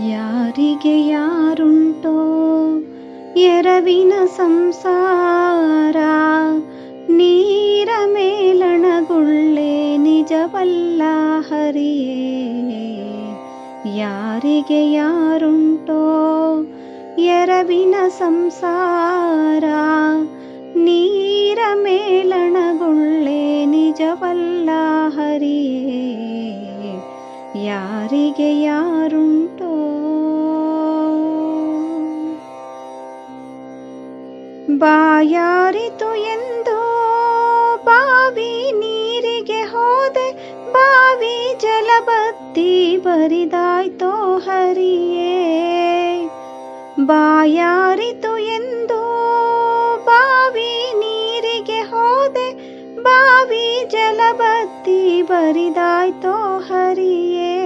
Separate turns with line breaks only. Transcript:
ಯಾರಿಗೆ ಯಾರುಂಟೋ ಎರವಿನ ಸಂಸಾರ, ನೀರ ಮೇಲಣಗುಳ್ಳೆ ನಿಜವಲ್ಲ ಹರಿಯೇ. ಯಾರಿಗೆ ಯಾರುಂಟೋ ಎರವಿನ ಸಂಸಾರ, ನೀರ ಮೇಲಣಗುಳ್ಳೆ ನಿಜವಲ್ಲ ಹರಿಯೇ. ಯಾರಿಗೆ ಯಾರುಂಟೋ. ಬಾಯಾರಿತು ಎಂದು ಬಾವಿ ನೀರಿಗೆ ಹೋದೆ, ಬಾವಿ ಜಲಬತ್ತಿ ಬರಿದಾಯ್ತೋ ಹರಿಯೇ. ಬಾಯಾರಿತು ಎಂದು ಬಾವಿ ನೀರಿಗೆ ಹೋದೆ, ಬಾವಿ ಜಲಬತ್ತಿ ಬರಿದಾಯ್ತೋ ಹರಿಯೇ.